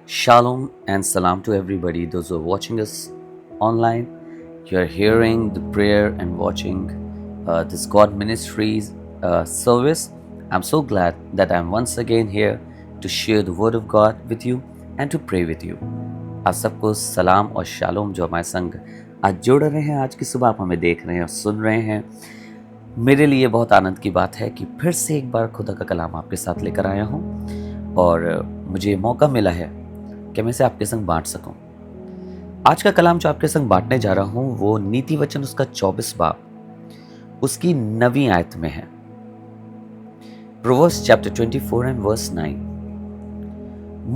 Shalom and salam to everybody, those who are watching us online. You are hearing the prayer and watching this God Ministries service. I'm so glad that I'm once again here to share the Word of God with you and to pray with you. आप सबको सलाम और shalom जो हमारे संग आज जुड़ रहे हैं, आज की सुबह आप हमें देख रहे हैं और सुन रहे हैं। मेरे लिए बहुत आनंद की बात है कि फिर से एक बार खुदा का कलाम आपके साथ लेकर आया हूँ और मुझे मौका मिला है कि मैं इसे आपके संग बांट सकूं। आज का कलाम जो आपके संग बांटने जा रहा हूं वो नीति वचन उसका 24 बाब उसकी 9वीं आयत में है। Proverbs chapter 24 and verse 9।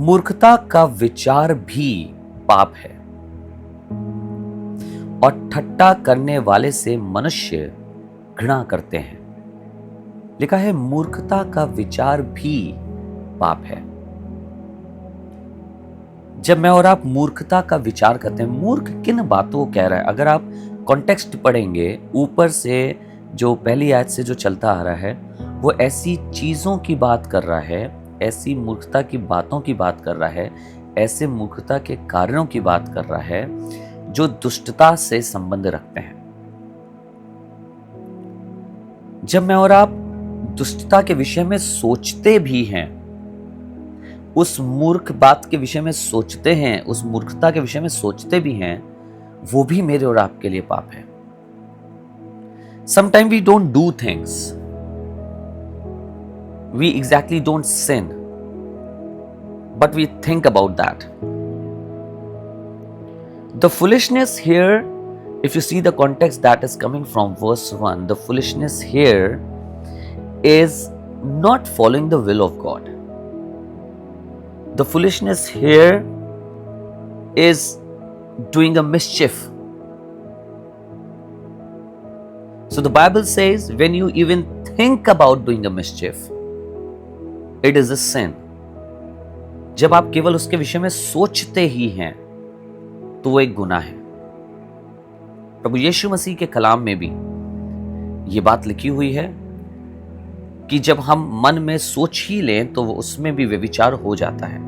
मूर्खता का विचार भी पाप है और ठट्टा करने वाले से मनुष्य घृणा करते हैं। लिखा है मूर्खता का विचार भी पाप है। जब मैं और आप मूर्खता का विचार करते हैं, मूर्ख किन बातों को कह रहा है? अगर आप कॉन्टेक्स्ट पढ़ेंगे, ऊपर से जो पहली आयत से जो चलता आ रहा है वो ऐसी चीजों की बात कर रहा है, ऐसी मूर्खता की बातों की बात कर रहा है, ऐसे मूर्खता के कारणों की बात कर रहा है जो दुष्टता से संबंध रखते हैं। जब मैं और आप दुष्टता के विषय में सोचते भी हैं, उस मूर्ख बात के विषय में सोचते हैं, उस मूर्खता के विषय में सोचते भी हैं, वो भी मेरे और आपके लिए पाप है। Sometimes we don't do things. We exactly don't sin. But we think about that. The foolishness here, if you see the context that is coming from verse 1, the foolishness here is not following the will of God. The foolishness here is doing a mischief. So the Bible says when you even think about doing a mischief, it is a sin. जब आप केवल उसके विषय में सोचते ही हैं तो वो एक गुनाह है। प्रभु यीशु मसीह के कलाम में भी ये बात लिखी हुई है कि जब हम मन में सोच ही लें तो वो उसमें भी व्यभिचार हो जाता है,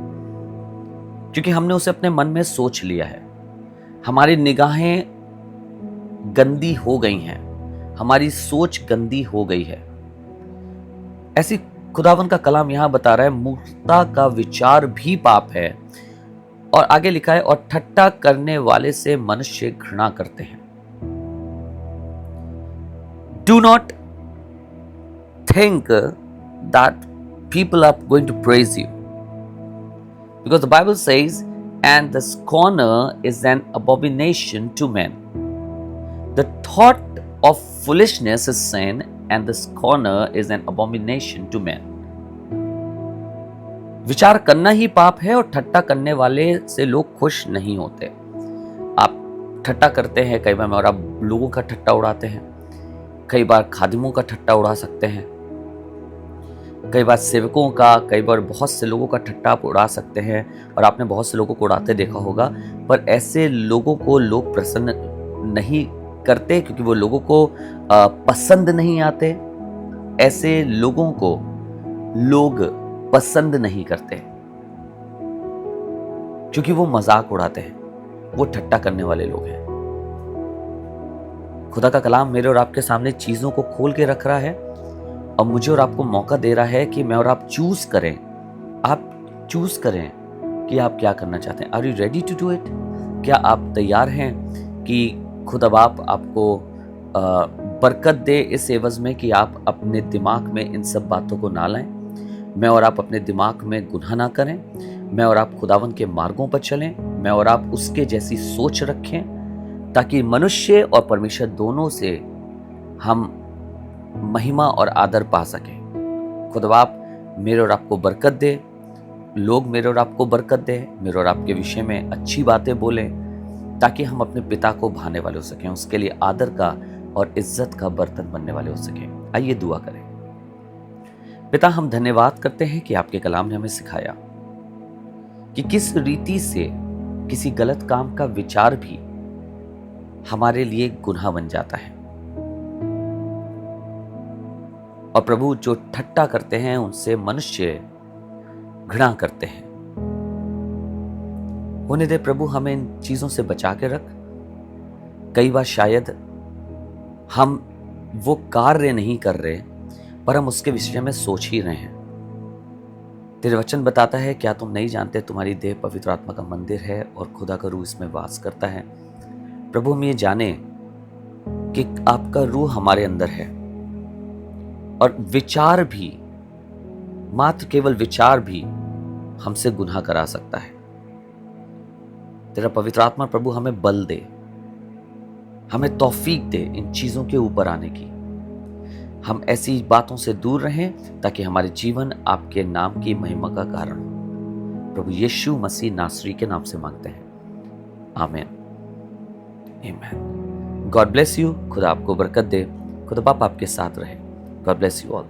क्योंकि हमने उसे अपने मन में सोच लिया है। हमारी निगाहें गंदी हो गई हैं, हमारी सोच गंदी हो गई है। ऐसी खुदावन का कलाम यहां बता रहा है मूर्खता का विचार भी पाप है, और आगे लिखा है और ठट्टा करने वाले से मनुष्य घृणा करते हैं। Do not think that people are going to praise you, because the Bible says and the scorner is an abomination to men. The thought of foolishness is sin and the scorner is an abomination to men. विचार करना ही पाप है और ठट्टा करने वाले से लोग खुश नहीं होते। आप ठट्टा करते हैं, कई बार और आप लोगों का ठट्टा उड़ाते हैं, कई बार खादिमों का ठट्टा उड़ा सकते हैं, कई बार सेवकों का, कई बार बहुत से लोगों का ठट्टा आप उड़ा सकते हैं, और आपने बहुत से लोगों को उड़ाते देखा होगा। पर ऐसे लोगों को लोग प्रसन्न नहीं करते क्योंकि वो लोगों को पसंद नहीं आते। ऐसे लोगों को लोग पसंद नहीं करते क्योंकि वो मजाक उड़ाते हैं, वो ठट्टा करने वाले लोग हैं। खुदा का कलाम मेरे और आपके सामने चीजों को खोल के रख रहा है और मुझे और आपको मौका दे रहा है कि मैं और आप चूज करें। आप चूज करें कि आप क्या करना चाहते हैं। Are you ready to do it? क्या आप तैयार हैं कि खुदा बाप आपको बरकत दे इस एवज में कि आप अपने दिमाग में इन सब बातों को ना लाएं, मैं और आप अपने दिमाग में गुनाह ना करें, मैं और आप खुदावन के मार्गों पर चलें, मैं और आप उसके जैसी सोच रखें, ताकि मनुष्य और परमेश्वर दोनों से हम महिमा और आदर पा सकें। खुदा बाप मेरे और आपको बरकत दे, लोग मेरे और आपको बरकत दे, मेरे और आपके विषय में अच्छी बातें बोलें, ताकि हम अपने पिता को भाने वाले हो सकें, उसके लिए आदर का और इज्जत का बर्तन बनने वाले हो सकें। आइए दुआ करें। पिता, हम धन्यवाद करते हैं कि आपके कलाम ने हमें सिखाया कि किस रीति से किसी गलत काम का विचार भी हमारे लिए गुनाह बन जाता है, और प्रभु जो ठट्टा करते हैं उनसे मनुष्य घृणा करते हैं। होने दे प्रभु, हमें इन चीजों से बचा के रख। कई बार शायद हम वो कार्य नहीं कर रहे, पर हम उसके विषय में सोच ही रहे हैं। तेरे वचन बताता है, क्या तुम नहीं जानते तुम्हारी देह पवित्र आत्मा का मंदिर है और खुदा का रूह इसमें वास करता है। प्रभु, हम ये जाने कि आपका रूह हमारे अंदर है, और विचार भी, मात्र केवल विचार भी हमसे गुनाह करा सकता है। तेरा पवित्र आत्मा प्रभु हमें बल दे, हमें तौफीक दे इन चीजों के ऊपर आने की। हम ऐसी बातों से दूर रहें ताकि हमारे जीवन आपके नाम की महिमा का कारण हो। प्रभु यीशु मसीह नासरी के नाम से मांगते हैं, आमीन, आमीन। God bless you. खुदा आपको बरकत दे। खुदा बाप आपके साथ रहे। God bless you all.